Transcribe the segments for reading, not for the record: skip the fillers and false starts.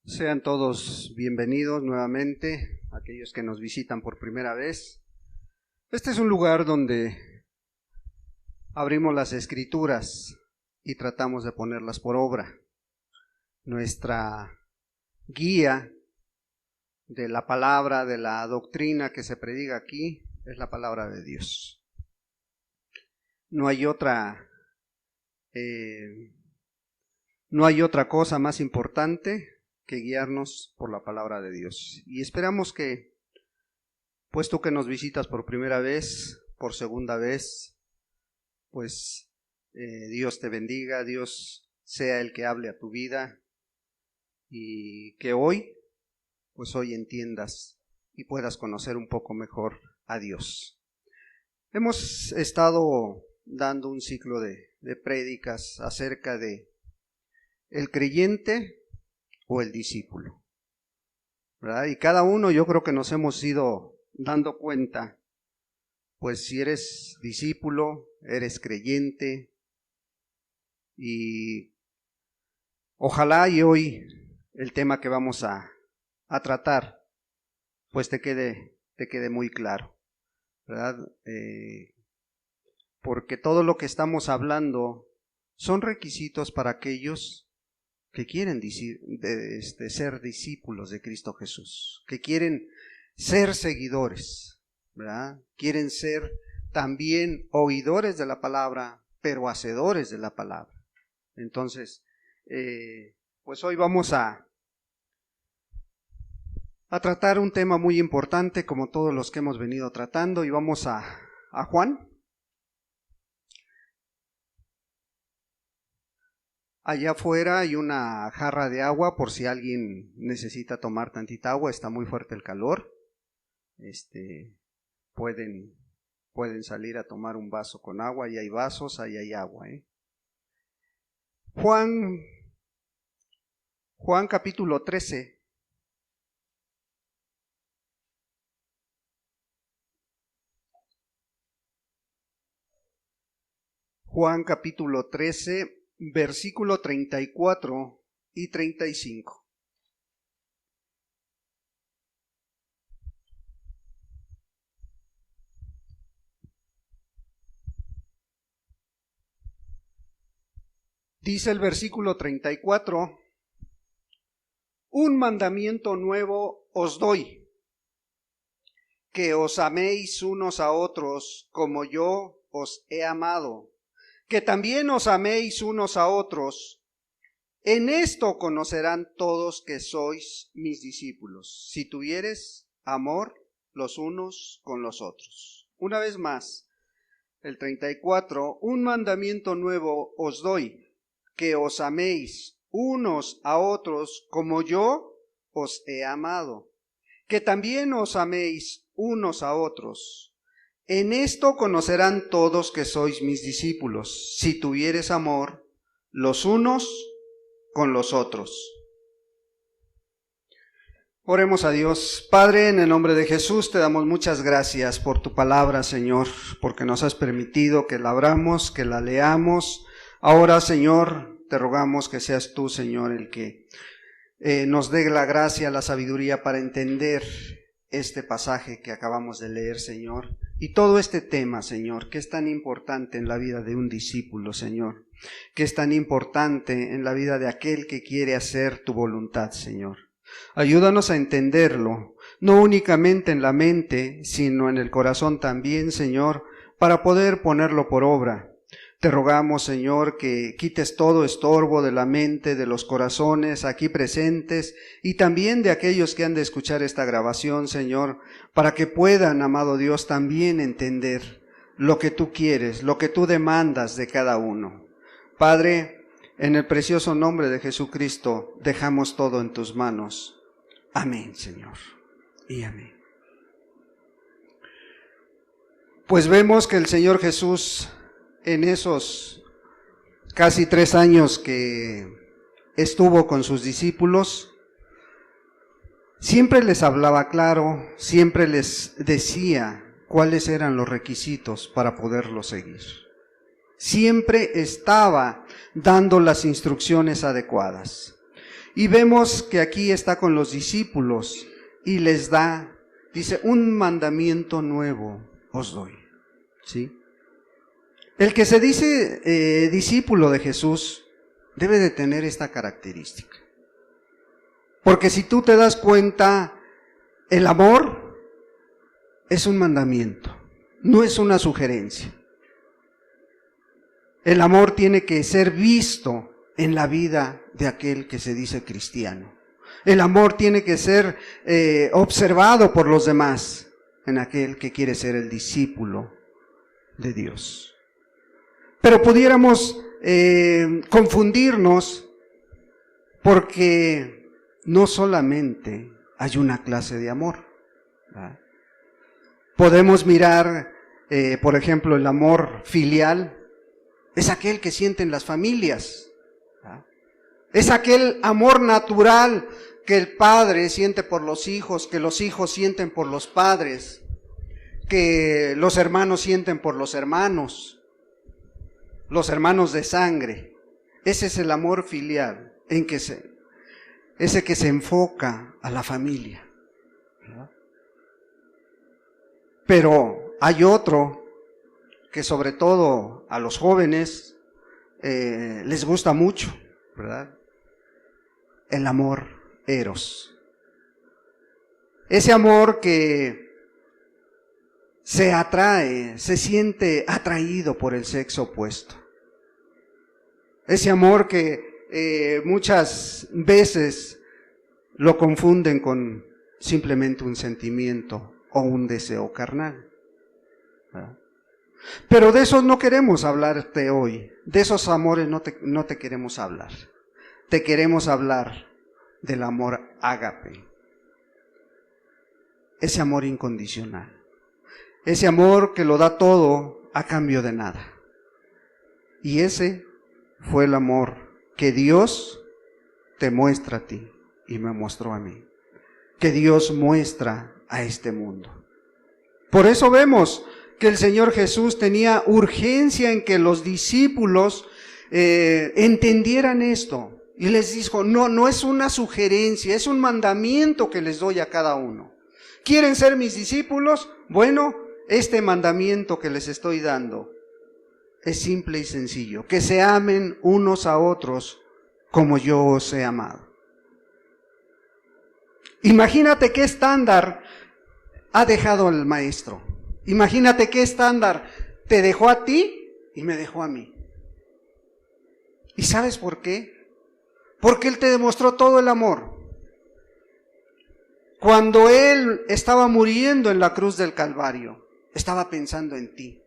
Sean todos bienvenidos nuevamente, aquellos que nos visitan por primera vez. Este es un lugar donde abrimos las Escrituras y tratamos de ponerlas por obra. Nuestra guía de la palabra, de la doctrina que se predica aquí, es la palabra de Dios. No hay otra cosa más importante que guiarnos por la palabra de Dios. Y esperamos que, pues tú que nos visitas por primera vez, por segunda vez, pues Dios te bendiga, Dios sea el que hable a tu vida y que hoy entiendas y puedas conocer un poco mejor a Dios. Hemos estado dando un ciclo de prédicas acerca de el creyente o el discípulo, ¿verdad? Y cada uno yo creo que nos hemos ido dando cuenta, pues si eres discípulo, eres creyente, y ojalá y hoy el tema que vamos a tratar, pues te quede muy claro, ¿verdad? Porque todo lo que estamos hablando son requisitos para aquellos que quieren ser discípulos de Cristo Jesús, que quieren ser seguidores, ¿verdad? Quieren ser también oidores de la palabra, pero hacedores de la palabra. Entonces, pues hoy vamos a tratar un tema muy importante, como todos los que hemos venido tratando, y vamos a Juan. Allá afuera hay una jarra de agua por si alguien necesita tomar tantita agua, está muy fuerte el calor. Pueden salir a tomar un vaso con agua, y hay vasos, ahí hay agua. Juan capítulo 13. Juan capítulo 13. Versículo 34 y 35. Dice el versículo 34, un mandamiento nuevo os doy, que os améis unos a otros como yo os he amado, que también os améis unos a otros. En esto conocerán todos que sois mis discípulos, si tuviereis amor los unos con los otros. Una vez más, el 34, un mandamiento nuevo os doy, que os améis unos a otros como yo os he amado, que también os améis unos a otros. En esto conocerán todos que sois mis discípulos, si tuviereis amor los unos con los otros. Oremos a Dios. Padre, en el nombre de Jesús te damos muchas gracias por tu palabra, Señor, porque nos has permitido que la abramos, que la leamos. Ahora, Señor, te rogamos que seas tú, Señor, el que nos dé la gracia, la sabiduría para entender este pasaje que acabamos de leer, Señor. Y todo este tema, Señor, que es tan importante en la vida de un discípulo, Señor, que es tan importante en la vida de aquel que quiere hacer tu voluntad, Señor. Ayúdanos a entenderlo, no únicamente en la mente, sino en el corazón también, Señor, para poder ponerlo por obra. Te rogamos, Señor, que quites todo estorbo de la mente, de los corazones aquí presentes y también de aquellos que han de escuchar esta grabación, Señor, para que puedan, amado Dios, también entender lo que tú quieres, lo que tú demandas de cada uno. Padre, en el precioso nombre de Jesucristo, dejamos todo en tus manos. Amén, Señor, y amén. Pues vemos que el Señor Jesús, en esos casi 3 años que estuvo con sus discípulos, siempre les hablaba claro, siempre les decía cuáles eran los requisitos para poderlo seguir. Siempre estaba dando las instrucciones adecuadas. Y vemos que aquí está con los discípulos y les da, dice, un mandamiento nuevo os doy. ¿Sí? El que se dice discípulo de Jesús debe de tener esta característica. Porque si tú te das cuenta, el amor es un mandamiento, no es una sugerencia. El amor tiene que ser visto en la vida de aquel que se dice cristiano. El amor tiene que ser observado por los demás en aquel que quiere ser el discípulo de Dios. Pero pudiéramos confundirnos porque no solamente hay una clase de amor, ¿verdad? Podemos mirar, por ejemplo, el amor filial. Es aquel que sienten las familias. ¿Ah? Es aquel amor natural que el padre siente por los hijos, que los hijos sienten por los padres, que los hermanos sienten por los hermanos de sangre. Ese es el amor filial, ese que se enfoca a la familia. ¿Verdad? Pero hay otro que sobre todo a los jóvenes les gusta mucho, ¿verdad? El amor eros. Ese amor que se atrae, se siente atraído por el sexo opuesto. Ese amor que muchas veces lo confunden con simplemente un sentimiento o un deseo carnal, ¿verdad? Pero de esos no queremos hablarte hoy, de esos amores no te queremos hablar. Te queremos hablar del amor ágape, ese amor incondicional, ese amor que lo da todo a cambio de nada. Y ese fue el amor que Dios te muestra a ti y me mostró a mí, que Dios muestra a este mundo. Por eso vemos que el Señor Jesús tenía urgencia en que los discípulos entendieran esto. Y les dijo, no es una sugerencia, es un mandamiento que les doy a cada uno. ¿Quieren ser mis discípulos? Bueno, este mandamiento que les estoy dando es simple y sencillo. Que se amen unos a otros como yo os he amado. Imagínate qué estándar ha dejado el Maestro. Imagínate qué estándar te dejó a ti y me dejó a mí. ¿Y sabes por qué? Porque Él te demostró todo el amor. Cuando Él estaba muriendo en la cruz del Calvario, estaba pensando en ti.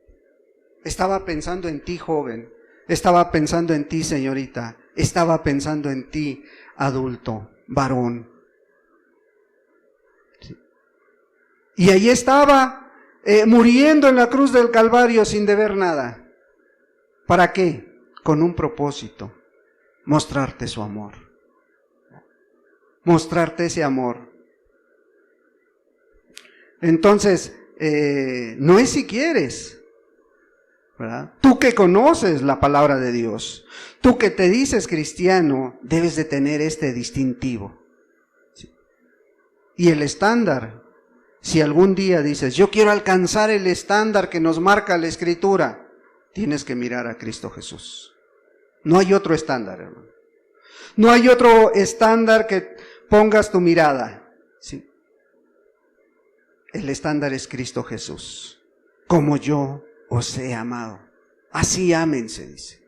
Estaba pensando en ti, joven. Estaba pensando en ti, señorita. Estaba pensando en ti, adulto, varón. Sí. Y ahí estaba muriendo en la cruz del Calvario sin deber nada. ¿Para qué? Con un propósito, mostrarte su amor. Mostrarte ese amor. Entonces, no es si quieres, ¿verdad? Tú que conoces la palabra de Dios, tú que te dices cristiano, debes de tener este distintivo. ¿Sí? Y el estándar, si algún día dices, yo quiero alcanzar el estándar que nos marca la Escritura, tienes que mirar a Cristo Jesús. No hay otro estándar, hermano. No hay otro estándar que pongas tu mirada. ¿Sí? El estándar es Cristo Jesús. Como yo os he amado. Así ámense, dice.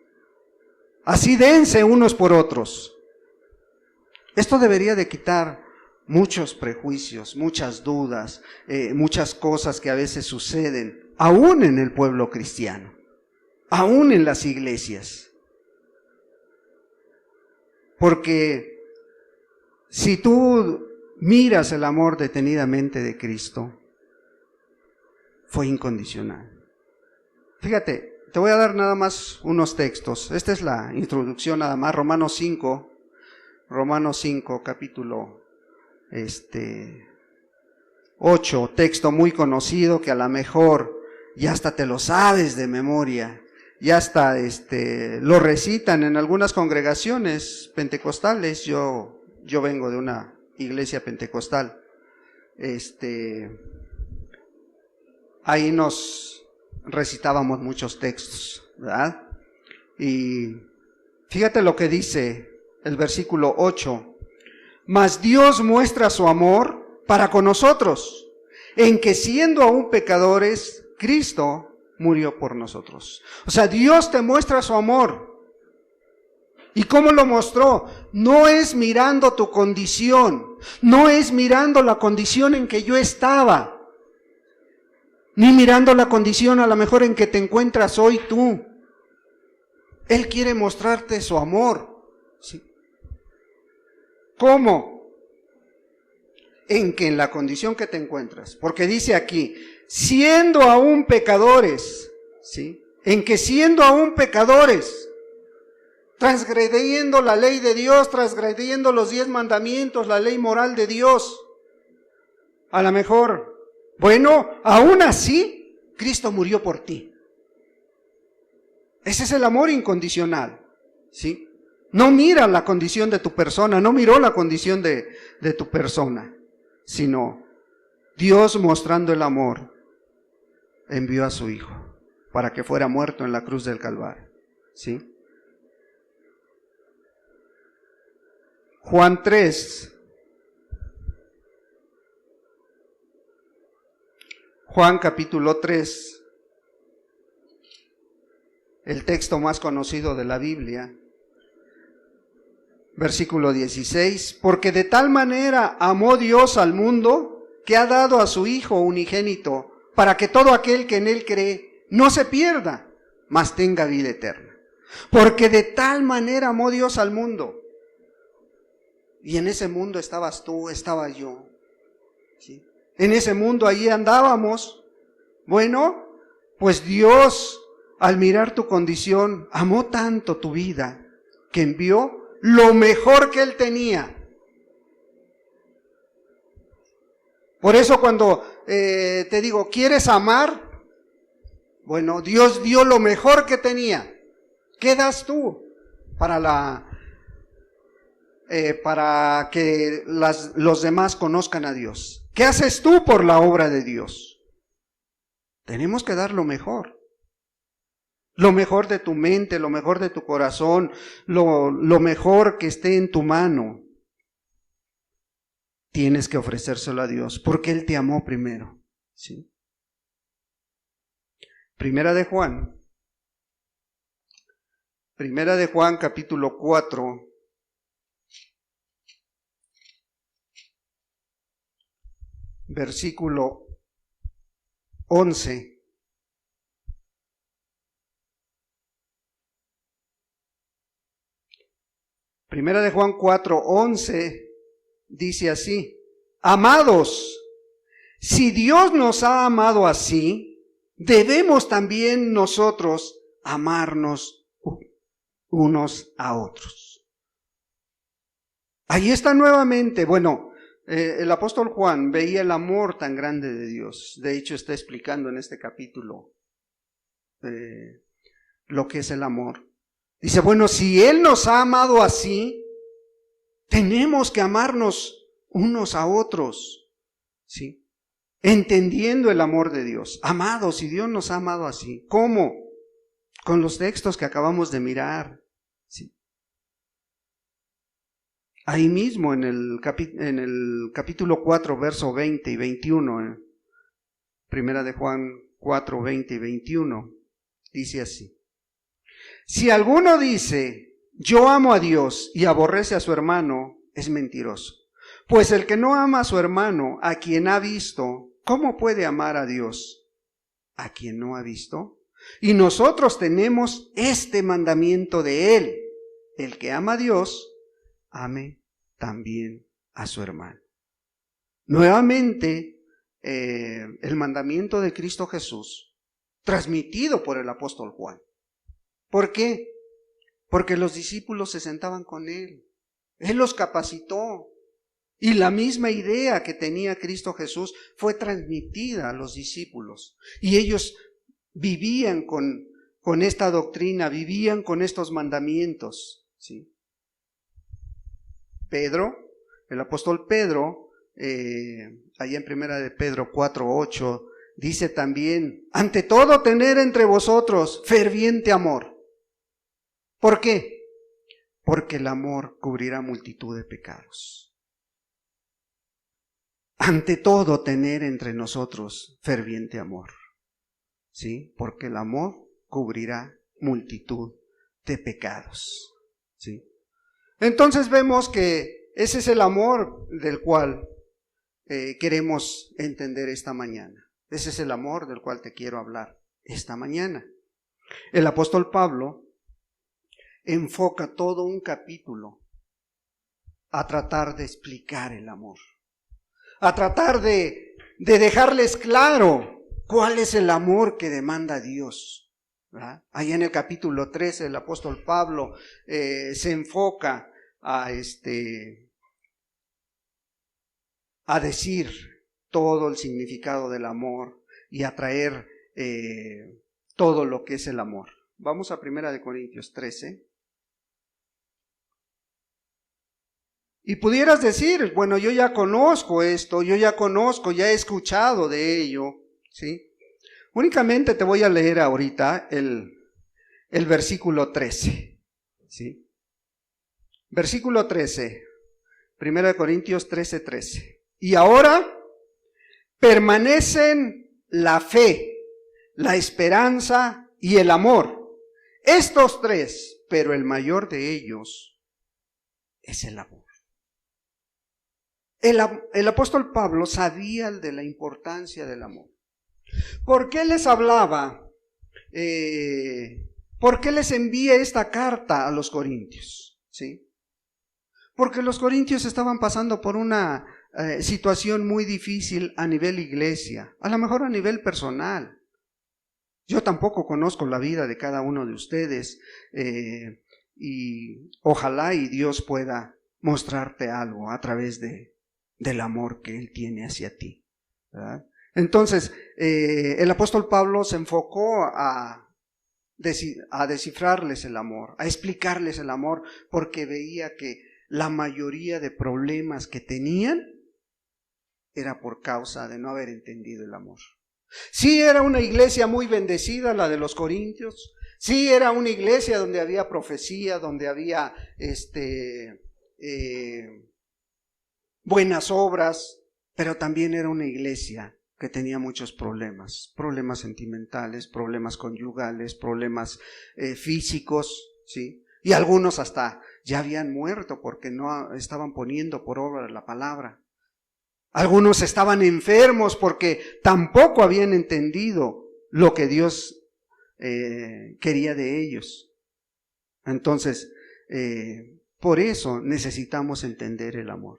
Así dense unos por otros. Esto debería de quitar muchos prejuicios, muchas dudas, muchas cosas que a veces suceden, aún en el pueblo cristiano, aún en las iglesias. Porque si tú miras el amor detenidamente de Cristo, fue incondicional. Fíjate, te voy a dar nada más unos textos. Esta es la introducción nada más, Romanos 5, capítulo 8, texto muy conocido que a lo mejor ya hasta te lo sabes de memoria. Ya hasta lo recitan en algunas congregaciones pentecostales. Yo yo vengo de una iglesia pentecostal, ahí nos recitábamos muchos textos, ¿verdad? Y fíjate lo que dice el versículo 8. Mas Dios muestra su amor para con nosotros, en que siendo aún pecadores, Cristo murió por nosotros. O sea, Dios te muestra su amor. ¿Y cómo lo mostró? No es mirando tu condición, no es mirando la condición en que yo estaba, ni mirando la condición a lo mejor en que te encuentras hoy tú. Él quiere mostrarte su amor. ¿Sí? ¿Cómo? En que en la condición que te encuentras, porque dice aquí, siendo aún pecadores, ¿sí? En que siendo aún pecadores, transgrediendo la ley de Dios, transgrediendo los 10 mandamientos, la ley moral de Dios, a lo mejor, bueno, aún así, Cristo murió por ti. Ese es el amor incondicional, ¿sí? No mira la condición de tu persona, no miró la condición de tu persona, sino Dios, mostrando el amor, envió a su Hijo para que fuera muerto en la cruz del Calvario, ¿sí? Juan 3. Juan capítulo 3. El texto más conocido de la Biblia. Versículo 16. Porque de tal manera amó Dios al mundo, que ha dado a su Hijo unigénito, para que todo aquel que en Él cree no se pierda, mas tenga vida eterna. Porque de tal manera amó Dios al mundo. Y en ese mundo estabas tú, estaba yo, ¿sí? En ese mundo allí andábamos. Bueno, pues Dios, al mirar tu condición, amó tanto tu vida, que envió lo mejor que Él tenía. Por eso cuando te digo, ¿quieres amar? Bueno, Dios dio lo mejor que tenía. ¿Qué das tú para que los demás conozcan a Dios? ¿Qué haces tú por la obra de Dios? Tenemos que dar lo mejor de tu mente, lo mejor de tu corazón, lo mejor que esté en tu mano. Tienes que ofrecérselo a Dios, porque Él te amó primero, ¿sí? Primera de Juan capítulo 4. Versículo 11. Primera de Juan 4:11 dice así: amados, si Dios nos ha amado así, debemos también nosotros amarnos unos a otros. Ahí está nuevamente, el apóstol Juan veía el amor tan grande de Dios. De hecho, está explicando en este capítulo lo que es el amor. Dice, si Él nos ha amado así, tenemos que amarnos unos a otros, ¿sí? Entendiendo el amor de Dios. Amados, si Dios nos ha amado así, ¿cómo? Con los textos que acabamos de mirar, ¿sí? Ahí mismo en el capítulo 4, verso 20 y 21, Primera de Juan 4, 20 y 21, dice así: si alguno dice, yo amo a Dios y aborrece a su hermano, es mentiroso. Pues el que no ama a su hermano, a quien ha visto, ¿cómo puede amar a Dios a quien no ha visto? Y nosotros tenemos este mandamiento de Él: el que ama a Dios, ame también a su hermano. Nuevamente, el mandamiento de Cristo Jesús, transmitido por el apóstol Juan. ¿Por qué? Porque los discípulos se sentaban con Él. Él los capacitó. Y la misma idea que tenía Cristo Jesús fue transmitida a los discípulos. Y ellos vivían con esta doctrina, vivían con estos mandamientos, ¿sí? Pedro El apóstol Pedro, allá en primera de Pedro 4:8, dice también, ante todo tener entre vosotros ferviente amor. ¿Por qué? Porque el amor cubrirá multitud de pecados. Ante todo tener entre nosotros ferviente amor. ¿Sí? Porque el amor cubrirá multitud de pecados. ¿Sí? Entonces vemos que ese es el amor del cual queremos entender esta mañana. Ese es el amor del cual te quiero hablar esta mañana. El apóstol Pablo enfoca todo un capítulo a tratar de explicar el amor, a tratar de dejarles claro cuál es el amor que demanda Dios, ¿verdad? Ahí en el capítulo 13 el apóstol Pablo se enfoca a decir todo el significado del amor y a traer todo lo que es el amor. Vamos a 1 Corintios 13. Y pudieras decir, bueno, yo ya conozco esto, yo ya conozco, ya he escuchado de ello, ¿sí? Únicamente te voy a leer ahorita el versículo 13, ¿sí? Versículo 13, 1 Corintios 13:13. Y ahora permanecen la fe, la esperanza y el amor. Estos tres, pero el mayor de ellos es el amor. El apóstol Pablo sabía de la importancia del amor. ¿Por qué les hablaba? ¿Por qué les envía esta carta a los corintios? ¿Sí? Porque los corintios estaban pasando por una situación muy difícil a nivel iglesia, a lo mejor a nivel personal. Yo tampoco conozco la vida de cada uno de ustedes y ojalá y Dios pueda mostrarte algo a través del amor que Él tiene hacia ti, ¿verdad? Entonces, el apóstol Pablo se enfocó a descifrarles el amor, a explicarles el amor, porque veía que la mayoría de problemas que tenían era por causa de no haber entendido el amor. Sí, era una iglesia muy bendecida, la de los corintios. Sí, era una iglesia donde había profecía, donde había buenas obras, pero también era una iglesia que tenía muchos problemas sentimentales, problemas conyugales, problemas físicos, ¿sí? Y algunos hasta ya habían muerto porque no estaban poniendo por obra la palabra. Algunos estaban enfermos porque tampoco habían entendido lo que Dios quería de ellos. Entonces, por eso necesitamos entender el amor.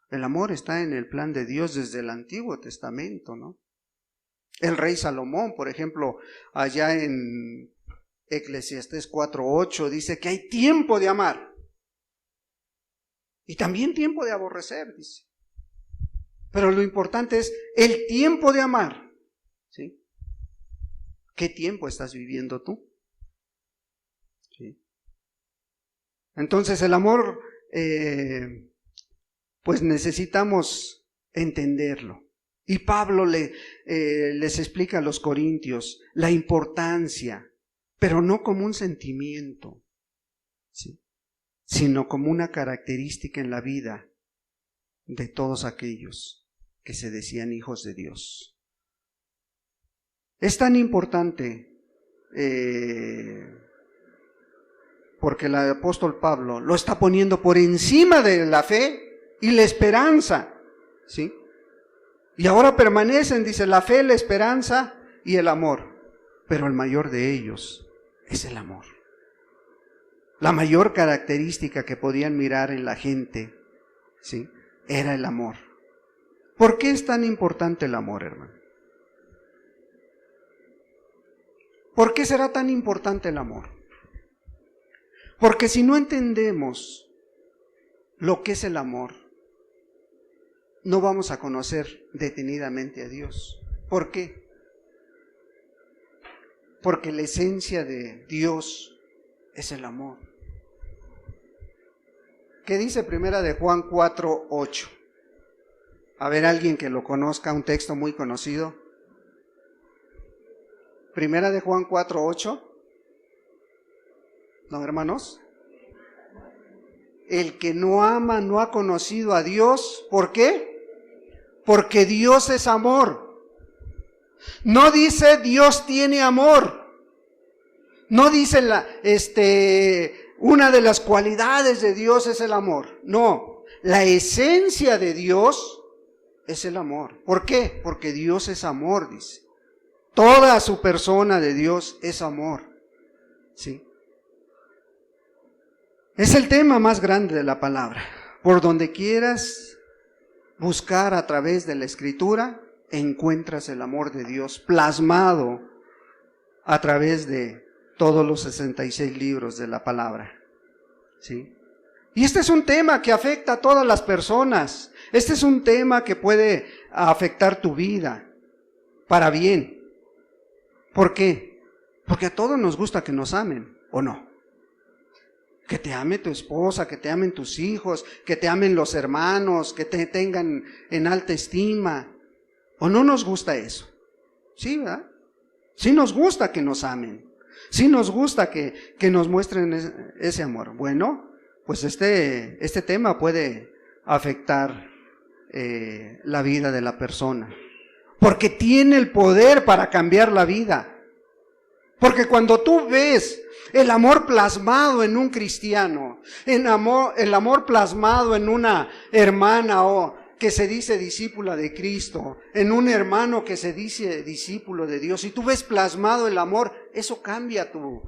El amor está en el plan de Dios desde el Antiguo Testamento, ¿no? El rey Salomón, por ejemplo, allá en Eclesiastés 4:8 dice que hay tiempo de amar y también tiempo de aborrecer, dice. Pero lo importante es el tiempo de amar, ¿sí? ¿Qué tiempo estás viviendo tú? ¿Sí? Entonces el amor, pues necesitamos entenderlo. Y Pablo les explica a los corintios la importancia, pero no como un sentimiento, ¿sí? Sino como una característica en la vida de todos aquellos que se decían hijos de Dios. Es tan importante porque el apóstol Pablo lo está poniendo por encima de la fe y la esperanza, ¿sí? Y ahora permanecen, dice, la fe, la esperanza y el amor, pero el mayor de ellos es el amor. La mayor característica que podían mirar en la gente, ¿sí?, era el amor. ¿Por qué es tan importante el amor, hermano? ¿Por qué será tan importante el amor? Porque si no entendemos lo que es el amor, no vamos a conocer detenidamente a Dios. ¿Por qué? Porque la esencia de Dios es el amor. ¿Qué dice Primera de Juan 4:8? A ver, alguien que lo conozca, un texto muy conocido. Primera de Juan 4:8. ¿No, hermanos? El que no ama no ha conocido a Dios. ¿Por qué? Porque Dios es amor. No dice Dios tiene amor. No dice una de las cualidades de Dios es el amor. No, la esencia de Dios es el amor. ¿Por qué? Porque Dios es amor, dice. Toda su persona de Dios es amor. ¿Sí? Es el tema más grande de la palabra. Por donde quieras buscar a través de la Escritura, encuentras el amor de Dios plasmado a través de todos los 66 libros de la palabra. ¿Sí? Y este es un tema que afecta a todas las personas. Este es un tema que puede afectar tu vida para bien. ¿Por qué? Porque a todos nos gusta que nos amen, ¿o no? Que te ame tu esposa, que te amen tus hijos, que te amen los hermanos, que te tengan en alta estima. ¿O no nos gusta eso? Sí, ¿verdad? Sí nos gusta que nos amen. Sí nos gusta que nos muestren ese amor. Bueno, pues este tema puede afectar la vida de la persona. Porque tiene el poder para cambiar la vida. Porque cuando tú ves el amor plasmado en un cristiano, el amor plasmado en una hermana o que se dice discípula de Cristo, en un hermano que se dice discípulo de Dios, y tú ves plasmado el amor, eso cambia tu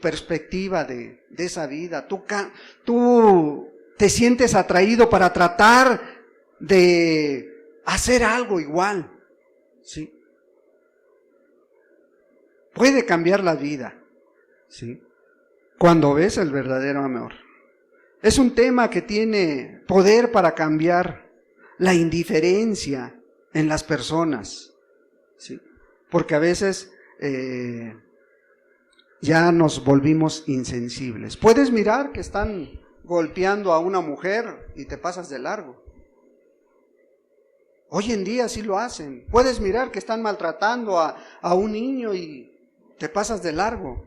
perspectiva de esa vida. Tú te sientes atraído para tratar de hacer algo igual, ¿sí? Puede cambiar la vida, ¿sí? Cuando ves el verdadero amor. Es un tema que tiene poder para cambiar la indiferencia en las personas, ¿sí? Porque a veces ya nos volvimos insensibles. Puedes mirar que están golpeando a una mujer y te pasas de largo. Hoy en día sí lo hacen. Puedes mirar que están maltratando a un niño y te pasas de largo.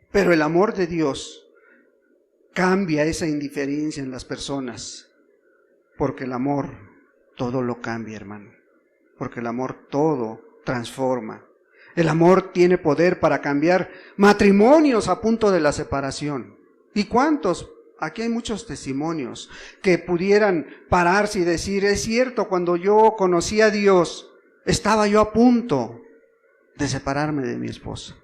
Pero el amor de Dios cambia esa indiferencia en las personas. Porque el amor todo lo cambia, hermano. Porque el amor todo transforma. El amor tiene poder para cambiar matrimonios a punto de la separación. ¿Y cuántos? Aquí hay muchos testimonios que pudieran pararse y decir, es cierto, cuando yo conocí a Dios, estaba yo a punto de separarme de mi esposa.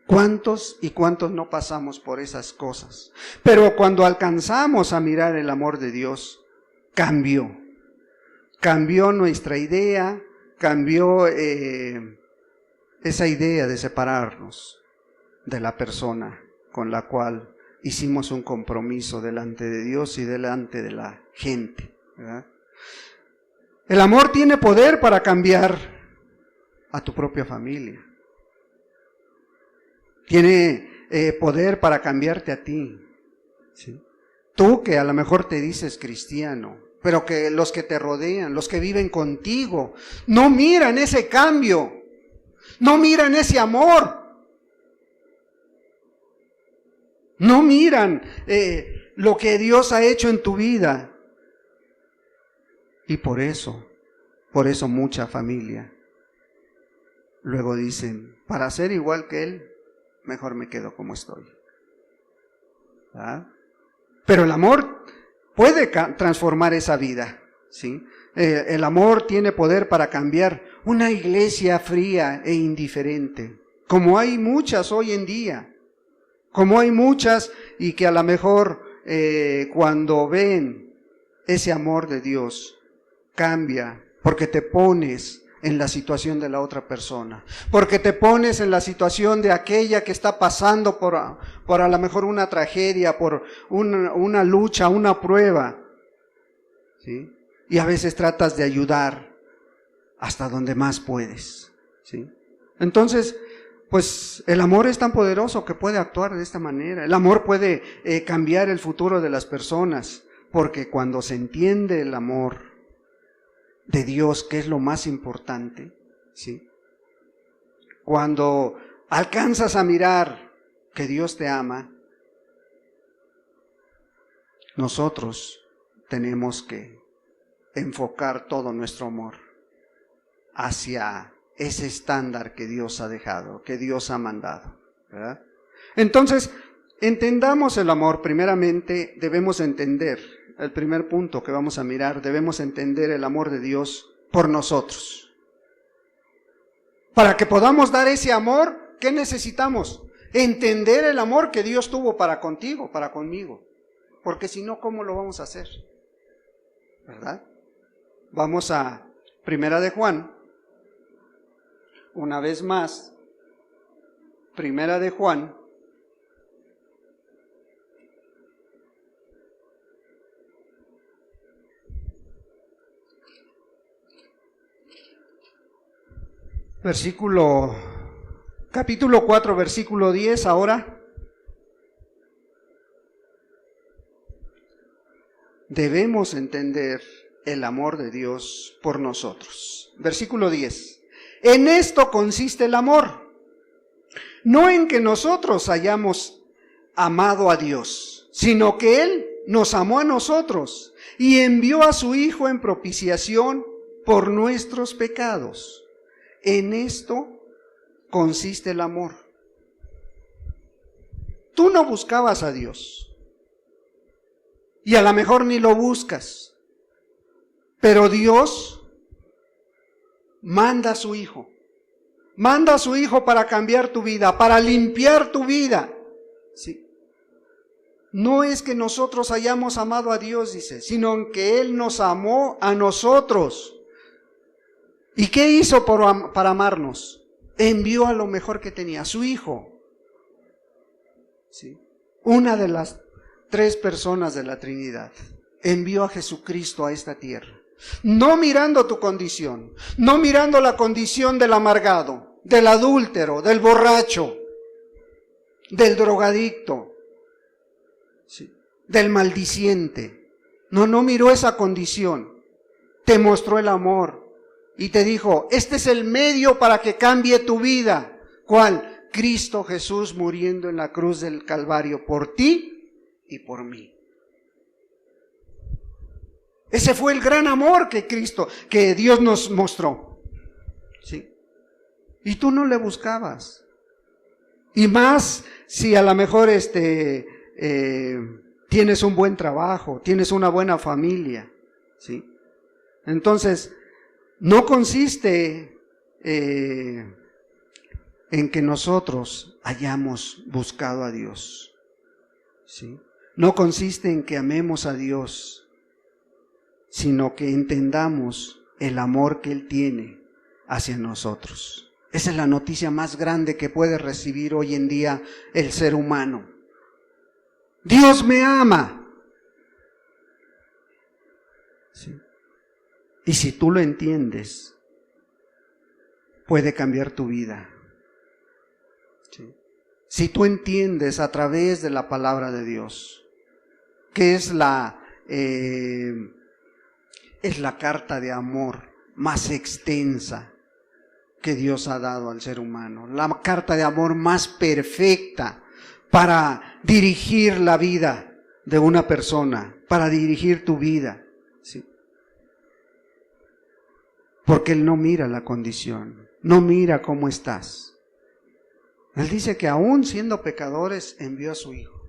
¿Cuántos y cuántos no pasamos por esas cosas? Pero cuando alcanzamos a mirar el amor de Dios, cambió nuestra idea, cambió esa idea de separarnos de la persona con la cual hicimos un compromiso delante de Dios y delante de la gente, ¿verdad? El amor tiene poder para cambiar a tu propia familia. Tiene poder para cambiarte a ti, ¿sí? Tú que a lo mejor te dices cristiano, pero que los que te rodean, los que viven contigo, no miran ese cambio, no miran ese amor. No miran lo que Dios ha hecho en tu vida. Y por eso mucha familia luego dicen, para ser igual que Él, mejor me quedo como estoy. ¿Ah? Pero el amor puede transformar esa vida, ¿sí? El amor tiene poder para cambiar una iglesia fría e indiferente, como hay muchas hoy en día. Como hay muchas y que a lo mejor cuando ven ese amor de Dios cambia, porque te pones en la situación de la otra persona, porque te pones en la situación de aquella que está pasando por a lo mejor una tragedia, por una lucha, una prueba, ¿sí? Y a veces tratas de ayudar hasta donde más puedes, ¿sí? Entonces, pues el amor es tan poderoso que puede actuar de esta manera. El amor puede cambiar el futuro de las personas, porque cuando se entiende el amor de Dios, que es lo más importante, ¿sí? Cuando alcanzas a mirar que Dios te ama, nosotros tenemos que enfocar todo nuestro amor hacia ese estándar que Dios ha dejado, que Dios ha mandado, ¿verdad? Entonces, entendamos el amor. Primeramente, debemos entender, el primer punto que vamos a mirar, debemos entender el amor de Dios por nosotros. Para que podamos dar ese amor, ¿qué necesitamos? Entender el amor que Dios tuvo para contigo, para conmigo. Porque si no, ¿cómo lo vamos a hacer? ¿Verdad? Vamos a Primera de Juan. Una vez más, Primera de Juan, capítulo 4, versículo 10 ahora. Debemos entender el amor de Dios por nosotros. Versículo 10. En esto consiste el amor, no en que nosotros hayamos amado a Dios, sino que Él nos amó a nosotros y envió a su Hijo en propiciación por nuestros pecados. En esto consiste el amor. Tú no buscabas a Dios, y a lo mejor ni lo buscas, pero Dios manda a su Hijo. Manda a su Hijo para cambiar tu vida, para limpiar tu vida. ¿Sí? No es que nosotros hayamos amado a Dios, dice, sino que Él nos amó a nosotros. ¿Y qué hizo para amarnos? Envió a lo mejor que tenía, a su Hijo. ¿Sí? Una de las 3 personas de la Trinidad. Envió a Jesucristo a esta tierra. No mirando tu condición, no mirando la condición del amargado, del adúltero, del borracho, del drogadicto, ¿sí?, del maldiciente. No miró esa condición. Te mostró el amor y te dijo, este es el medio para que cambie tu vida. ¿Cuál? Cristo Jesús muriendo en la cruz del Calvario por ti y por mí. Ese fue el gran amor que Dios nos mostró. ¿Sí? Y tú no le buscabas. Y más si a lo mejor tienes un buen trabajo, tienes una buena familia. ¿Sí? Entonces, no consiste en que nosotros hayamos buscado a Dios. ¿Sí? No consiste en que amemos a Dios, sino que entendamos el amor que Él tiene hacia nosotros. Esa es la noticia más grande que puede recibir hoy en día el ser humano. Dios me ama. ¿Sí? Y si tú lo entiendes, puede cambiar tu vida. ¿Sí? Si tú entiendes a través de la palabra de Dios, que es la carta de amor más extensa que Dios ha dado al ser humano, la carta de amor más perfecta para dirigir la vida de una persona, para dirigir tu vida, ¿sí? Porque Él no mira la condición, no mira cómo estás. Él dice que aún siendo pecadores envió a su Hijo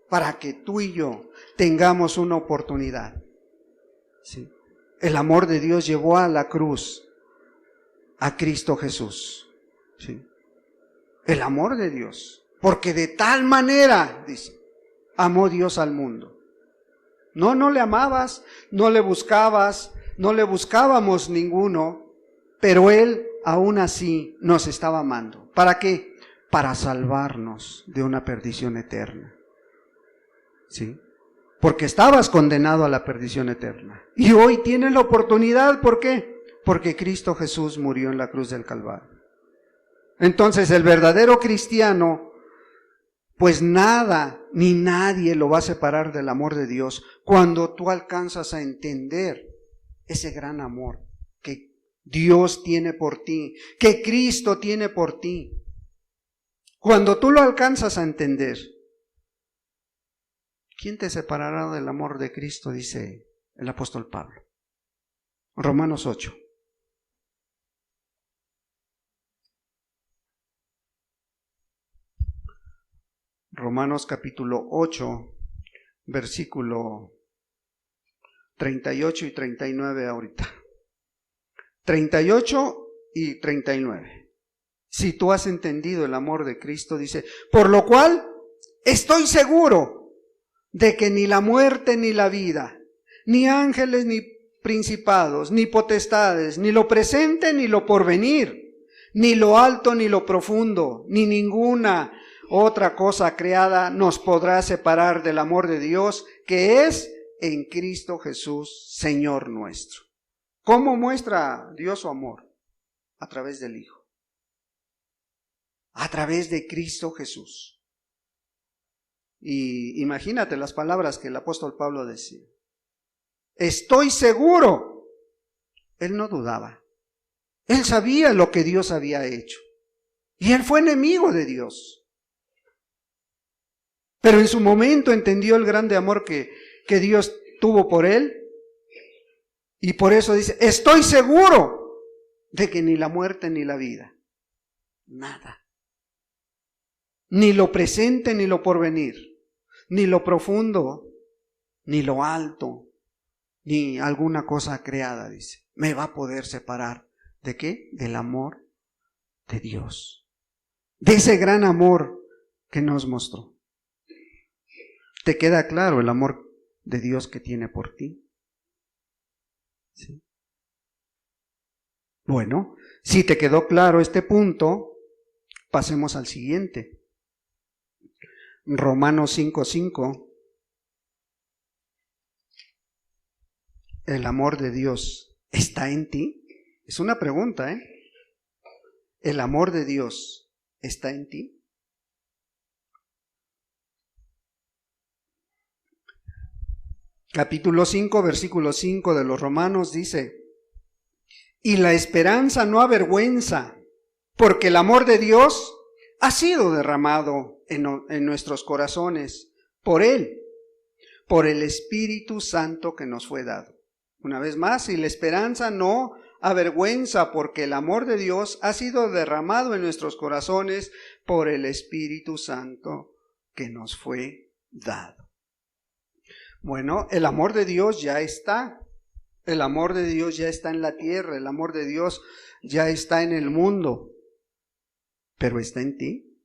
para que tú y yo tengamos una oportunidad. ¿Sí? El amor de Dios llevó a la cruz a Cristo Jesús. ¿Sí? El amor de Dios. Porque de tal manera, dice, amó Dios al mundo. No le amabas, no le buscabas, no le buscábamos ninguno, pero Él aún así nos estaba amando. ¿Para qué? Para salvarnos de una perdición eterna. ¿Sí? Porque estabas condenado a la perdición eterna. Y hoy tienes la oportunidad, ¿por qué? Porque Cristo Jesús murió en la cruz del Calvario. Entonces el verdadero cristiano, pues nada ni nadie lo va a separar del amor de Dios cuando tú alcanzas a entender ese gran amor que Dios tiene por ti, que Cristo tiene por ti. Cuando tú lo alcanzas a entender, ¿quién te separará del amor de Cristo? Dice el apóstol Pablo. Romanos 8. Romanos capítulo 8, versículo 38 y 39 ahorita. 38 y 39. Si tú has entendido el amor de Cristo, dice, por lo cual estoy seguro de que ni la muerte ni la vida, ni ángeles ni principados, ni potestades, ni lo presente ni lo porvenir, ni lo alto ni lo profundo, ni ninguna otra cosa creada nos podrá separar del amor de Dios que es en Cristo Jesús, Señor nuestro. ¿Cómo muestra Dios su amor? A través del Hijo. A través de Cristo Jesús. Y imagínate las palabras que el apóstol Pablo decía. Estoy seguro. Él no dudaba. Él sabía lo que Dios había hecho. Y él fue enemigo de Dios. Pero en su momento entendió el grande amor que Dios tuvo por él. Y por eso dice, estoy seguro de que ni la muerte ni la vida, nada, ni lo presente ni lo porvenir, ni lo profundo, ni lo alto, ni alguna cosa creada, dice, me va a poder separar. ¿De qué? Del amor de Dios. De ese gran amor que nos mostró. ¿Te queda claro el amor de Dios que tiene por ti? ¿Sí? Bueno, si te quedó claro este punto, pasemos al siguiente. Romanos 5:5. ¿El amor de Dios está en ti? Es una pregunta, ¿eh? ¿El amor de Dios está en ti? Capítulo 5, versículo 5 de los Romanos dice, y la esperanza no avergüenza, porque el amor de Dios ha sido derramado en nuestros corazones por Él, por el Espíritu Santo que nos fue dado. Una vez más, y la esperanza no avergüenza, porque el amor de Dios ha sido derramado en nuestros corazones por el Espíritu Santo que nos fue dado. Bueno, el amor de Dios ya está. El amor de Dios ya está en la tierra. El amor de Dios ya está en el mundo. Pero está en ti.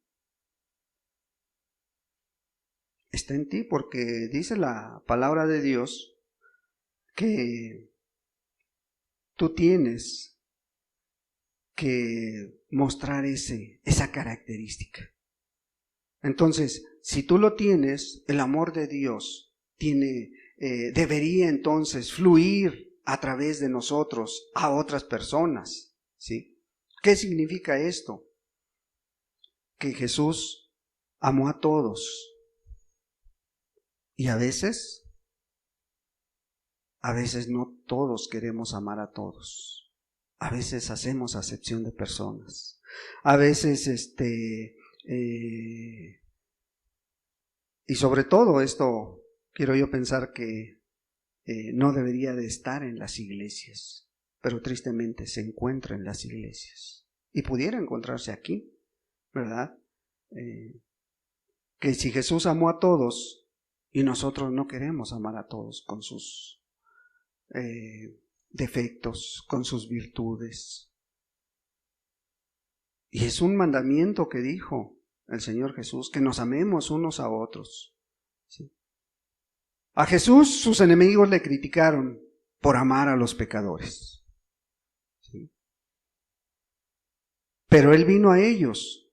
Está en ti porque dice la palabra de Dios que tú tienes que mostrar esa característica. Entonces, si tú lo tienes, el amor de Dios debería entonces fluir a través de nosotros a otras personas, ¿sí? ¿Qué significa esto? Que Jesús amó a todos y a veces no todos queremos amar a todos. A veces hacemos acepción de personas. A veces y sobre todo esto quiero yo pensar que no debería de estar en las iglesias, pero tristemente se encuentra en las iglesias y pudiera encontrarse aquí, ¿verdad? Que si Jesús amó a todos y nosotros no queremos amar a todos con sus defectos, con sus virtudes. Y es un mandamiento que dijo el Señor Jesús, que nos amemos unos a otros, ¿sí? A Jesús sus enemigos le criticaron por amar a los pecadores, ¿sí? Pero Él vino a ellos.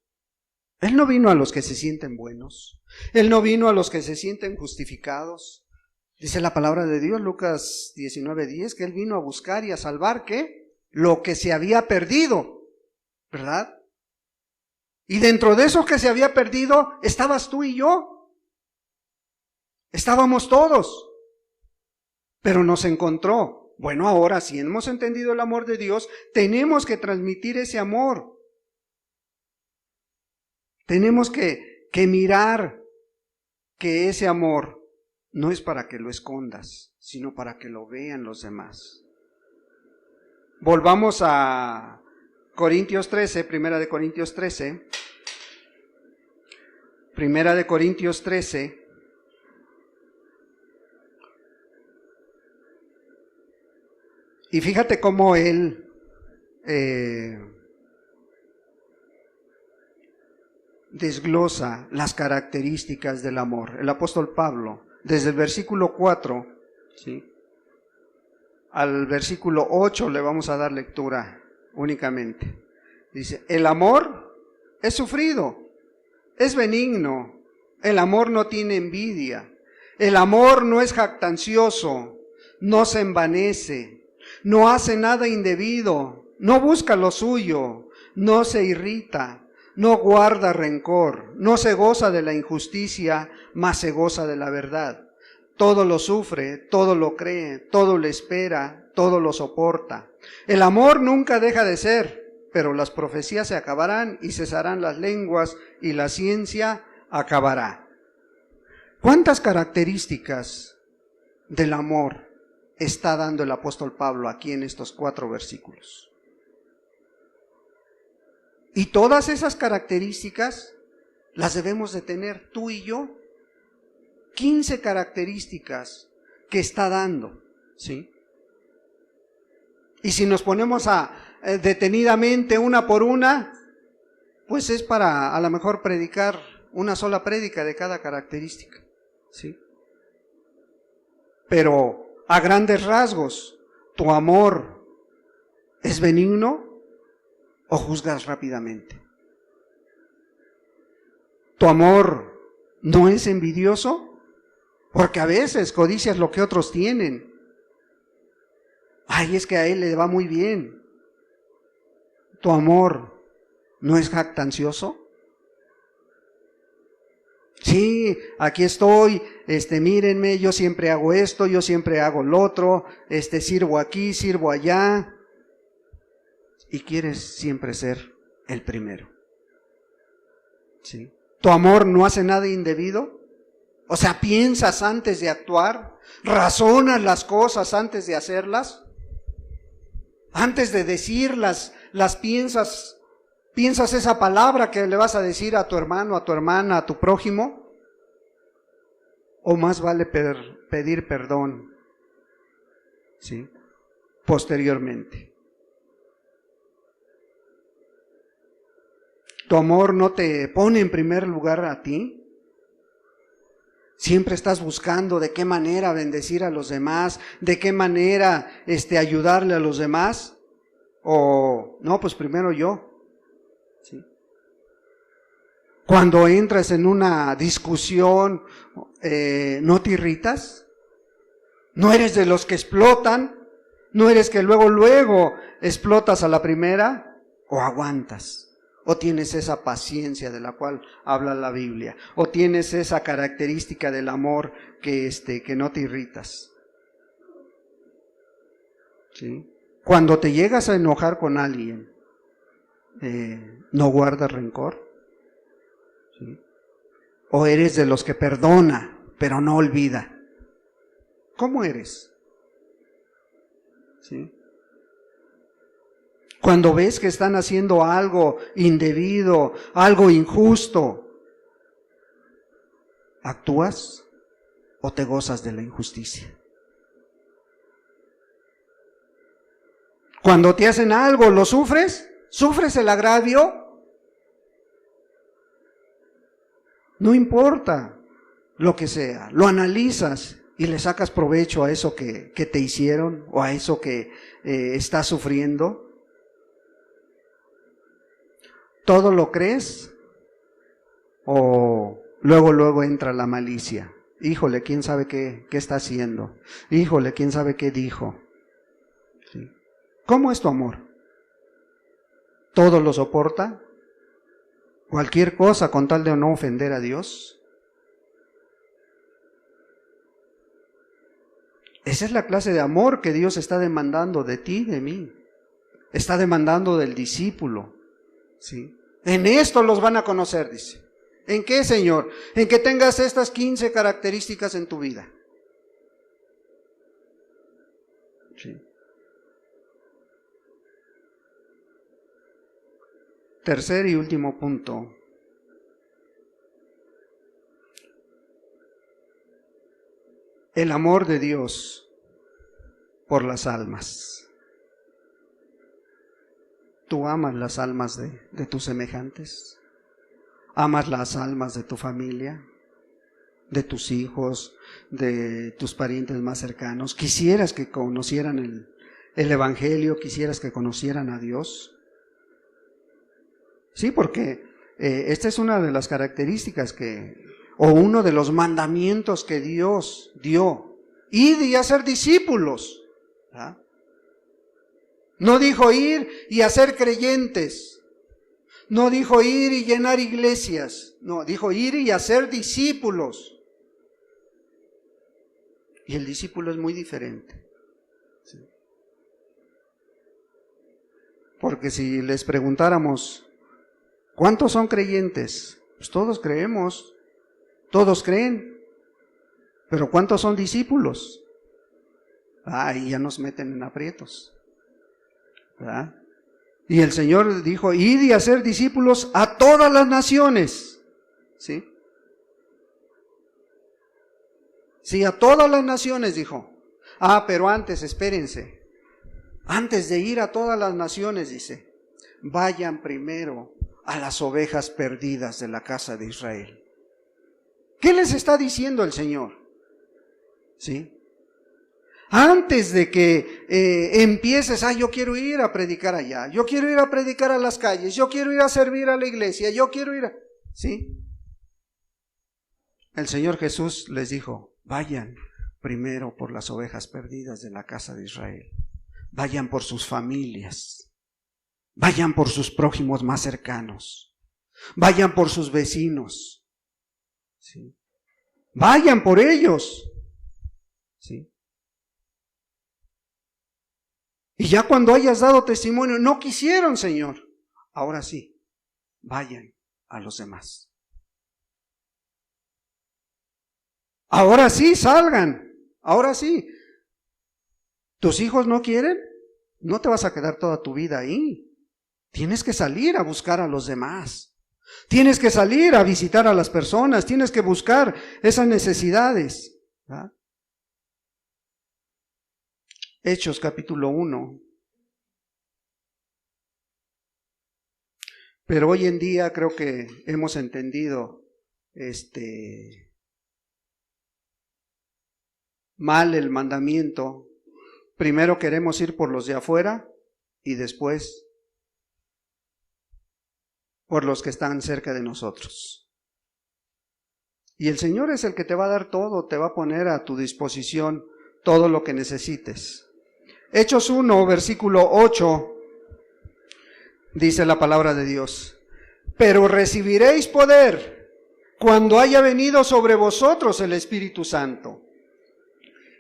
Él no vino a los que se sienten buenos. Él no vino a los que se sienten justificados. Dice la palabra de Dios, Lucas 19:10, que Él vino a buscar y a salvar, ¿qué? Lo que se había perdido, ¿verdad? Y dentro de eso que se había perdido, estabas tú y yo. Estábamos todos. Pero nos encontró. Bueno, ahora si hemos entendido el amor de Dios, tenemos que transmitir ese amor. Tenemos que mirar que ese amor no es para que lo escondas, sino para que lo vean los demás. Volvamos a Corintios 13, Primera de Corintios 13. Primera de Corintios 13. Y fíjate cómo él desglosa las características del amor. El apóstol Pablo, desde el versículo 4, ¿sí?, al versículo 8 le vamos a dar lectura únicamente. Dice, el amor es sufrido, es benigno, el amor no tiene envidia, el amor no es jactancioso, no se envanece, no hace nada indebido, no busca lo suyo, no se irrita, no guarda rencor, no se goza de la injusticia, mas se goza de la verdad. Todo lo sufre, todo lo cree, todo lo espera, todo lo soporta. El amor nunca deja de ser, pero las profecías se acabarán y cesarán las lenguas y la ciencia acabará. ¿Cuántas características del amor está dando el apóstol Pablo aquí en estos 4 versículos? Y todas esas características las debemos de tener tú y yo. 15 características que está dando, ¿sí? Y si nos ponemos detenidamente una por una, pues es para a lo mejor predicar una sola prédica de cada característica, ¿sí? Pero a grandes rasgos, ¿tu amor es benigno o juzgas rápidamente? ¿Tu amor no es envidioso? Porque a veces codicias lo que otros tienen. Ay, es que a él le va muy bien. ¿Tu amor no es jactancioso? Sí, aquí estoy, mírenme, yo siempre hago esto, yo siempre hago lo otro, sirvo aquí, sirvo allá. Y quieres siempre ser el primero. ¿Sí? ¿Tu amor no hace nada indebido? O sea, ¿piensas antes de actuar? ¿Razonas las cosas antes de hacerlas? Antes de decirlas, las piensas esa palabra que le vas a decir a tu hermano, a tu hermana, a tu prójimo? ¿O más vale pedir perdón, ¿sí?, posteriormente? ¿Tu amor no te pone en primer lugar a ti? Siempre estás buscando de qué manera bendecir a los demás, de qué manera ayudarle a los demás, o no, pues primero yo. ¿Sí? Cuando entras en una discusión, ¿no te irritas? ¿No eres de los que explotan? ¿No eres que luego explotas a la primera? ¿O aguantas? ¿O tienes esa paciencia de la cual habla la Biblia? ¿O tienes esa característica del amor que no te irritas? ¿Sí? Cuando te llegas a enojar con alguien, ¿no guardas rencor? ¿Sí? ¿O eres de los que perdona, pero no olvida? ¿Cómo eres? ¿Sí? Cuando ves que están haciendo algo indebido, algo injusto, ¿actúas o te gozas de la injusticia? Cuando te hacen algo, ¿lo sufres? ¿Sufres el agravio? No importa lo que sea, lo analizas y le sacas provecho a eso que te hicieron o a eso que estás sufriendo. ¿Todo lo crees? ¿O luego entra la malicia? Híjole, ¿quién sabe qué está haciendo? Híjole, ¿quién sabe qué dijo? ¿Sí? ¿Cómo es tu amor? ¿Todo lo soporta? cualquier cosa con tal de no ofender a Dios. Esa es la clase de amor que Dios está demandando de ti, de mí. Está demandando del discípulo, ¿sí? En esto los van a conocer, dice. ¿En qué, Señor? En que tengas estas 15 características en tu vida. Sí. Tercer y último punto. El amor de Dios por las almas. ¿Tú amas las almas de tus semejantes? ¿Amas las almas de tu familia, de tus hijos, de tus parientes más cercanos? ¿Quisieras que conocieran el Evangelio? ¿Quisieras que conocieran a Dios? Sí, porque esta es una de las características o uno de los mandamientos que Dios dio. Id y hacer discípulos. ¿Ah? No dijo ir y hacer creyentes. No dijo ir y llenar iglesias. No, dijo ir y hacer discípulos. Y el discípulo es muy diferente. ¿Sí? Porque si les preguntáramos, ¿cuántos son creyentes? Pues todos creemos, todos creen. Pero ¿cuántos son discípulos? Ahí ya nos meten en aprietos. ¿Verdad? Y el Señor dijo, id y hacer discípulos a todas las naciones. ¿Sí? Sí, a todas las naciones, dijo. Pero antes, espérense. Antes de ir a todas las naciones, dice, vayan primero a las ovejas perdidas de la casa de Israel. ¿Qué les está diciendo el Señor? ¿Sí? Antes de que empieces, yo quiero ir a predicar allá, yo quiero ir a predicar a las calles, yo quiero ir a servir a la iglesia, yo quiero ir a... ¿Sí? El Señor Jesús les dijo, vayan primero por las ovejas perdidas de la casa de Israel, vayan por sus familias, vayan por sus prójimos más cercanos, vayan por sus vecinos, ¿sí? Vayan por ellos, ¿sí? Y ya cuando hayas dado testimonio, no quisieron, Señor. Ahora sí, vayan a los demás. Ahora sí, salgan. Ahora sí. ¿Tus hijos no quieren? No te vas a quedar toda tu vida ahí. Tienes que salir a buscar a los demás. Tienes que salir a visitar a las personas. Tienes que buscar esas necesidades. ¿Verdad? Hechos capítulo 1. Pero hoy en día creo que hemos entendido mal el mandamiento. Primero queremos ir por los de afuera y después por los que están cerca de nosotros. Y el Señor es el que te va a dar todo, te va a poner a tu disposición todo lo que necesites. Hechos 1, versículo 8, dice la palabra de Dios: pero recibiréis poder cuando haya venido sobre vosotros el Espíritu Santo,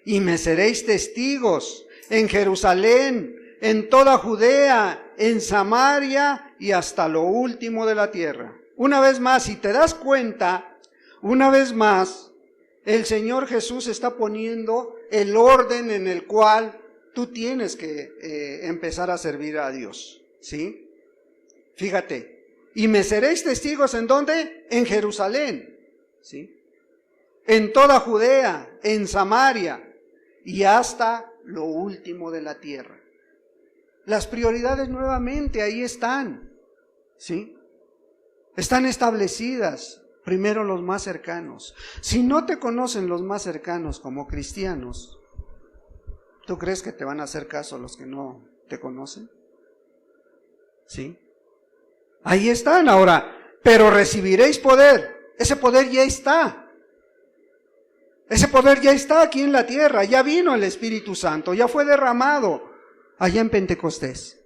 y me seréis testigos en Jerusalén, en toda Judea, en Samaria y hasta lo último de la tierra. Una vez más, si te das cuenta, una vez más, el Señor Jesús está poniendo el orden en el cual tú tienes que empezar a servir a Dios, ¿sí? Fíjate, y me seréis testigos ¿en dónde? En Jerusalén, ¿sí? En toda Judea, en Samaria y hasta lo último de la tierra. Las prioridades nuevamente ahí están, ¿sí? Están establecidas. Primero los más cercanos. Si no te conocen los más cercanos como cristianos, ¿tú crees que te van a hacer caso los que no te conocen? ¿Sí? Ahí están ahora. Pero recibiréis poder. Ese poder ya está. Ese poder ya está aquí en la tierra. Ya vino el Espíritu Santo. Ya fue derramado allá en Pentecostés.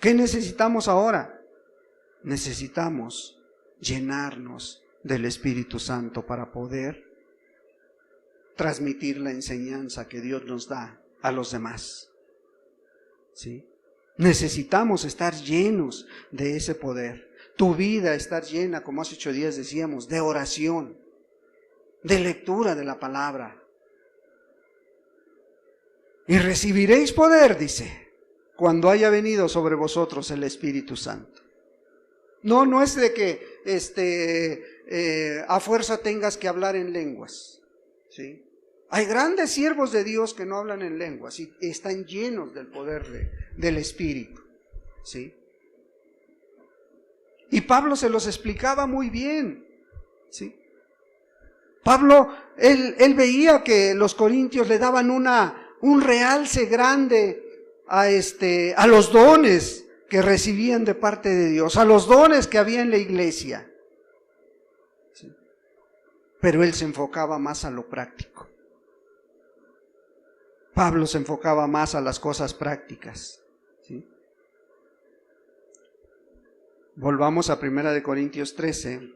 ¿Qué necesitamos ahora? necesitamos llenarnos del Espíritu Santo para poder transmitir la enseñanza que Dios nos da a los demás. ¿Sí? Necesitamos estar llenos de ese poder. Tu vida estar llena, como hace 8 días decíamos, de oración, de lectura de la palabra. Y recibiréis poder, dice, cuando haya venido sobre vosotros el Espíritu Santo. No es de que a fuerza tengas que hablar en lenguas, ¿sí? Hay grandes siervos de Dios que no hablan en lenguas y están llenos del poder del Espíritu, ¿sí? Y Pablo se los explicaba muy bien, ¿sí? Pablo, él veía que los corintios le daban un realce grande a los dones que recibían de parte de Dios, a los dones que había en la iglesia. ¿Sí? Pero él se enfocaba más a lo práctico. Pablo se enfocaba más a las cosas prácticas. ¿Sí? Volvamos a 1 Corintios 13.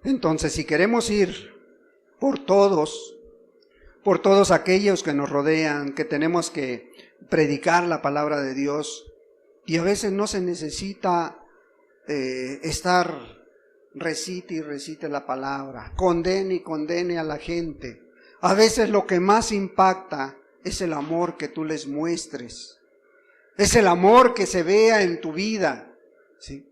Entonces, si queremos ir por todos aquellos que nos rodean, que tenemos que predicar la palabra de Dios, y a veces no se necesita estar recite y recite la palabra, condene y condene a la gente. A veces lo que más impacta es el amor que tú les muestres, es el amor que se vea en tu vida, ¿sí?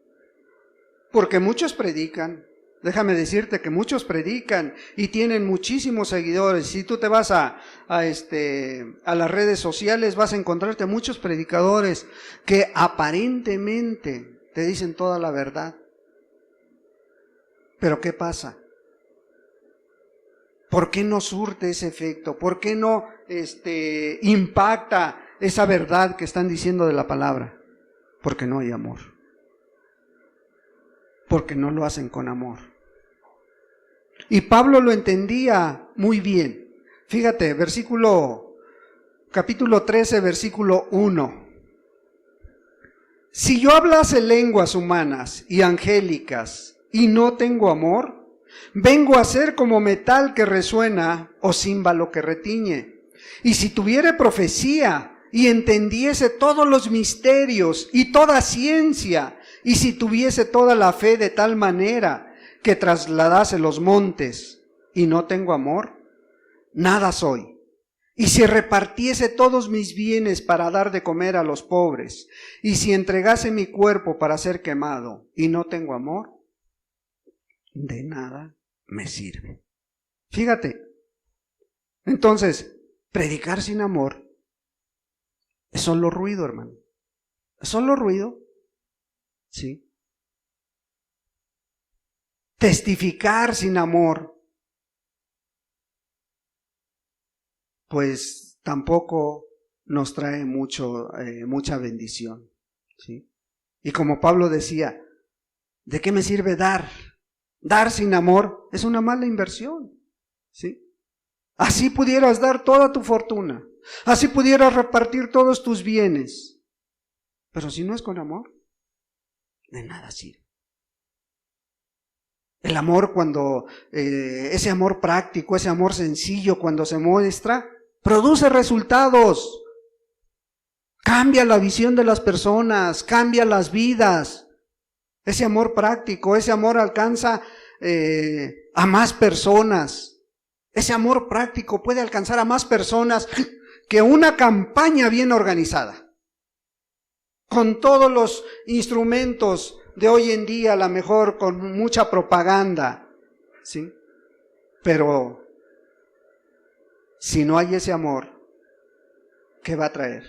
Porque muchos predican. Déjame decirte que muchos predican y tienen muchísimos seguidores. Si tú te vas a las redes sociales, vas a encontrarte muchos predicadores que aparentemente te dicen toda la verdad. Pero ¿qué pasa? ¿Por qué no surte ese efecto? ¿Por qué no impacta esa verdad que están diciendo de la palabra? Porque no hay amor. Porque no lo hacen con amor. Y Pablo lo entendía muy bien. Fíjate, capítulo 13, versículo 1. Si yo hablase lenguas humanas y angélicas y no tengo amor, vengo a ser como metal que resuena o címbalo que retiñe. Y si tuviere profecía y entendiese todos los misterios y toda ciencia, y si tuviese toda la fe de tal manera que trasladase los montes y no tengo amor, nada soy. Y si repartiese todos mis bienes para dar de comer a los pobres, y si entregase mi cuerpo para ser quemado y no tengo amor, de nada me sirve. Fíjate, entonces, predicar sin amor es solo ruido, hermano. Es solo ruido, ¿sí? Testificar sin amor, pues tampoco nos trae mucha bendición, ¿sí? Y como Pablo decía, ¿de qué me sirve dar? Dar sin amor es una mala inversión, ¿sí? Así pudieras dar toda tu fortuna, así pudieras repartir todos tus bienes, pero si no es con amor, de nada sirve. El amor ese amor práctico, ese amor sencillo cuando se muestra, produce resultados. Cambia la visión de las personas, cambia las vidas. Ese amor práctico, ese amor alcanza a más personas. Ese amor práctico puede alcanzar a más personas que una campaña bien organizada. Con todos los instrumentos de hoy en día, a lo mejor con mucha propaganda, ¿sí? Pero si no hay ese amor, ¿qué va a traer?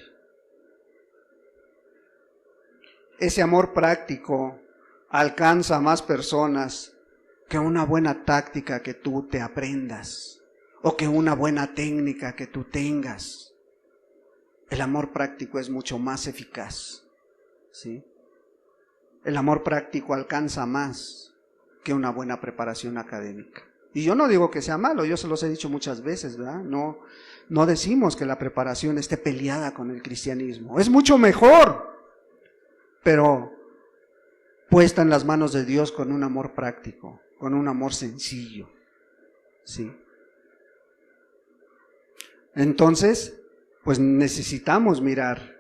Ese amor práctico alcanza a más personas que una buena táctica que tú te aprendas o que una buena técnica que tú tengas. El amor práctico es mucho más eficaz, ¿sí? el amor práctico alcanza más que una buena preparación académica. Y yo no digo que sea malo, yo se los he dicho muchas veces, ¿verdad? No decimos que la preparación esté peleada con el cristianismo. Es mucho mejor, pero puesta en las manos de Dios con un amor práctico, con un amor sencillo. ¿Sí? Entonces, pues necesitamos mirar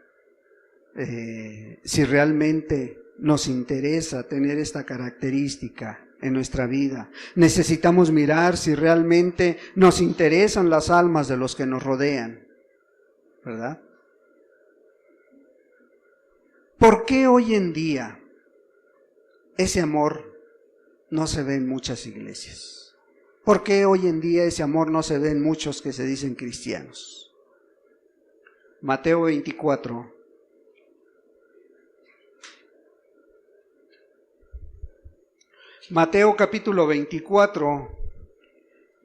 si realmente nos interesa tener esta característica en nuestra vida. Necesitamos mirar si realmente nos interesan las almas de los que nos rodean, ¿verdad? ¿Por qué hoy en día ese amor no se ve en muchas iglesias? ¿Por qué hoy en día ese amor no se ve en muchos que se dicen cristianos? Mateo 24. Mateo capítulo 24,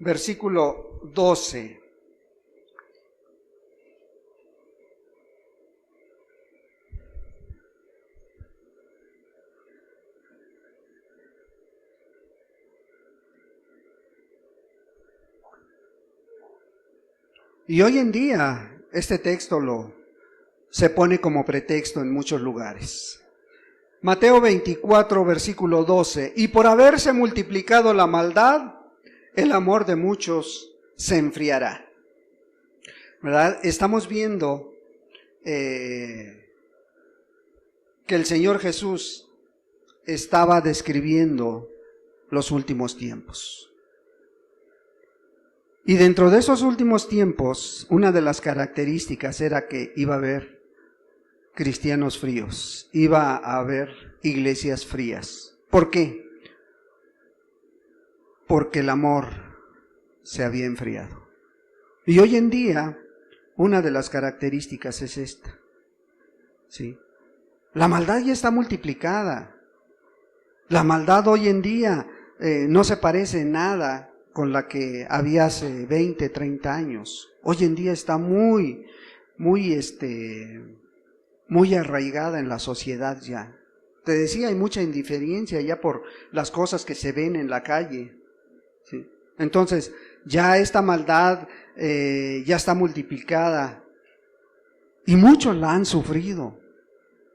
versículo 12. Y hoy en día este texto se pone como pretexto en muchos lugares. Mateo 24, versículo 12. Y por haberse multiplicado la maldad, el amor de muchos se enfriará. ¿Verdad? Estamos viendo que el Señor Jesús estaba describiendo los últimos tiempos. Y dentro de esos últimos tiempos, una de las características era que iba a haber cristianos fríos, iba a haber iglesias frías. ¿Por qué? Porque el amor se había enfriado. Y hoy en día, una de las características es esta. ¿Sí? La maldad ya está multiplicada. La maldad hoy en día no se parece en nada con la que había hace 20, 30 años. Hoy en día está muy arraigada en la sociedad ya. Te decía, hay mucha indiferencia ya por las cosas que se ven en la calle. ¿Sí? Entonces, ya esta maldad ya está multiplicada y muchos la han sufrido.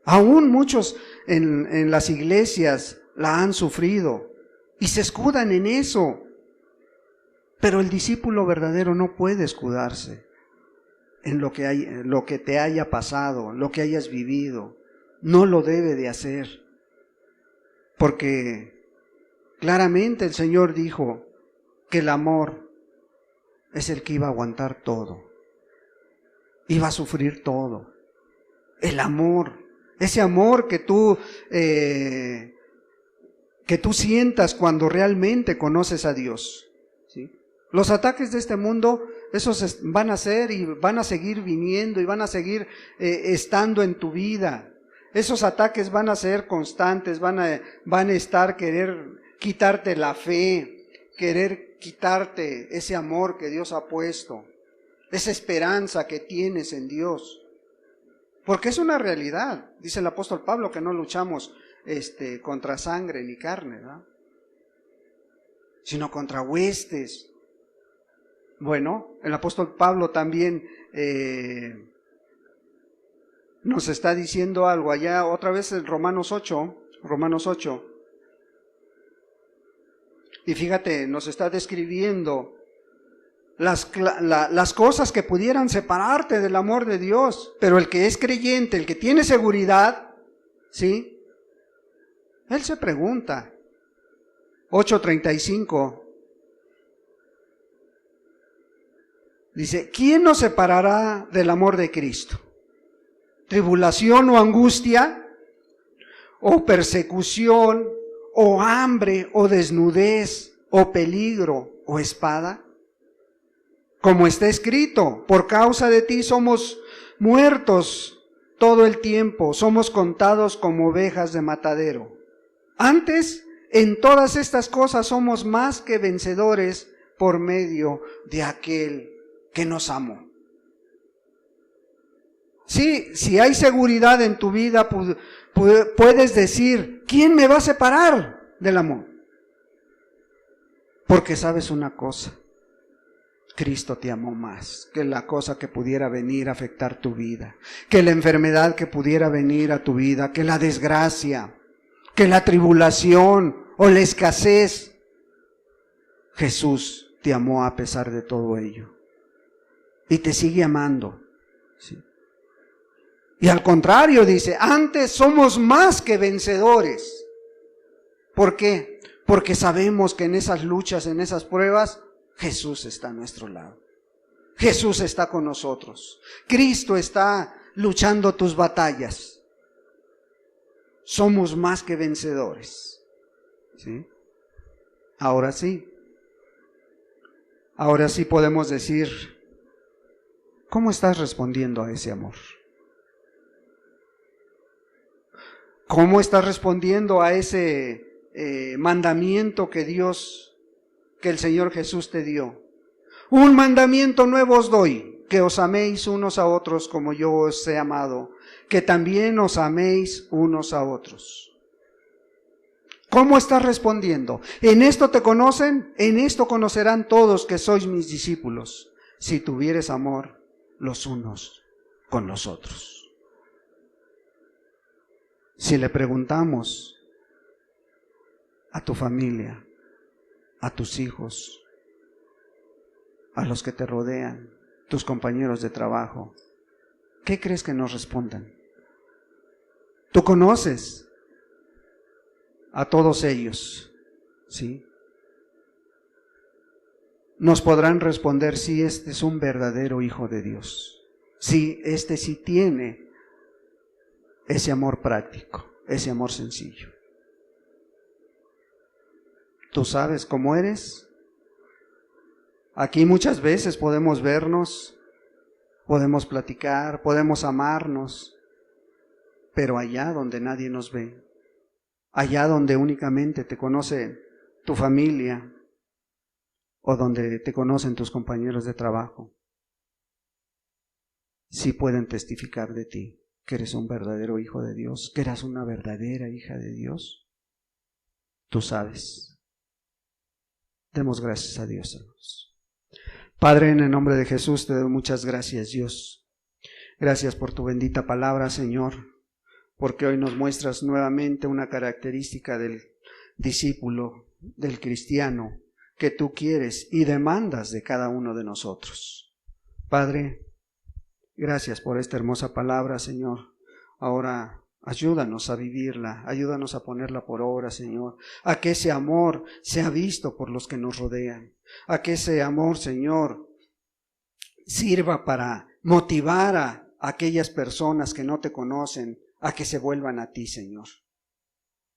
Aún muchos en las iglesias la han sufrido y se escudan en eso. Pero el discípulo verdadero no puede escudarse en lo que te haya pasado, lo que hayas vivido. No lo debe de hacer. Porque claramente el Señor dijo que el amor es el que iba a aguantar todo. Iba a sufrir todo. El amor, ese amor que tú sientas cuando realmente conoces a Dios. ¿Sí? Los ataques de este mundo, esos van a ser y van a seguir viniendo y van a seguir estando en tu vida. Esos ataques van a ser constantes, van a estar querer quitarte la fe, querer quitarte ese amor que Dios ha puesto, esa esperanza que tienes en Dios. Porque es una realidad. Dice el apóstol Pablo que no luchamos contra sangre ni carne, ¿verdad? Sino contra huestes. Bueno, el apóstol Pablo también nos está diciendo algo allá, otra vez en Romanos 8, y fíjate, nos está describiendo las cosas que pudieran separarte del amor de Dios, pero el que es creyente, el que tiene seguridad, ¿sí? Él se pregunta, 8:35, dice, ¿quién nos separará del amor de Cristo? ¿Tribulación o angustia? ¿O persecución? ¿O hambre? ¿O desnudez? ¿O peligro? ¿O espada? Como está escrito, por causa de ti somos muertos todo el tiempo, somos contados como ovejas de matadero. Antes, en todas estas cosas somos más que vencedores por medio de aquel que nos amó. Sí, si hay seguridad en tu vida, puedes decir, ¿quién me va a separar del amor? Porque sabes una cosa, Cristo te amó más que la cosa que pudiera venir a afectar tu vida, que la enfermedad que pudiera venir a tu vida, que la desgracia, que la tribulación o la escasez. Jesús te amó a pesar de todo ello y te sigue amando. ¿Sí? Y al contrario dice, antes somos más que vencedores. ¿Por qué? Porque sabemos que en esas luchas, en esas pruebas, Jesús está a nuestro lado. Jesús está con nosotros. Cristo está luchando tus batallas. Somos más que vencedores. ¿Sí? Ahora sí podemos decir, ¿cómo estás respondiendo a ese amor? ¿Cómo estás respondiendo a ese mandamiento que el Señor Jesús te dio? Un mandamiento nuevo os doy, que os améis unos a otros como yo os he amado, que también os améis unos a otros. ¿Cómo estás respondiendo? ¿En esto te conocen? En esto conocerán todos que sois mis discípulos, si tuvieres amor los unos con los otros. Si le preguntamos a tu familia, a tus hijos, a los que te rodean, tus compañeros de trabajo, ¿qué crees que nos respondan? Tú conoces a todos ellos, ¿sí? Nos podrán responder, sí, este es un verdadero hijo de Dios. Sí, este sí tiene ese amor práctico, ese amor sencillo. ¿Tú sabes cómo eres? Aquí muchas veces podemos vernos, podemos platicar, podemos amarnos, pero allá donde nadie nos ve, allá donde únicamente te conoce tu familia o donde te conocen tus compañeros de trabajo, sí pueden testificar de ti que eres un verdadero hijo de Dios, que eres una verdadera hija de Dios. Tú sabes. Demos gracias a Dios, hermanos. Padre, en el nombre de Jesús te doy muchas gracias, Dios. Gracias por tu bendita palabra, Señor, porque hoy nos muestras nuevamente una característica del discípulo, del cristiano, que tú quieres y demandas de cada uno de nosotros. Padre, gracias por esta hermosa palabra, Señor. Ahora ayúdanos a vivirla, ayúdanos a ponerla por obra, Señor, a que ese amor sea visto por los que nos rodean, a que ese amor, Señor, sirva para motivar a aquellas personas que no te conocen a que se vuelvan a ti, Señor.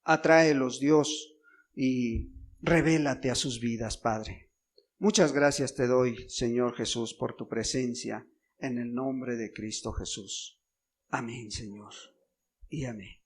Atráelos, Dios, y revélate a sus vidas, Padre. Muchas gracias te doy, Señor Jesús, por tu presencia, en el nombre de Cristo Jesús. Amén, Señor, y amén.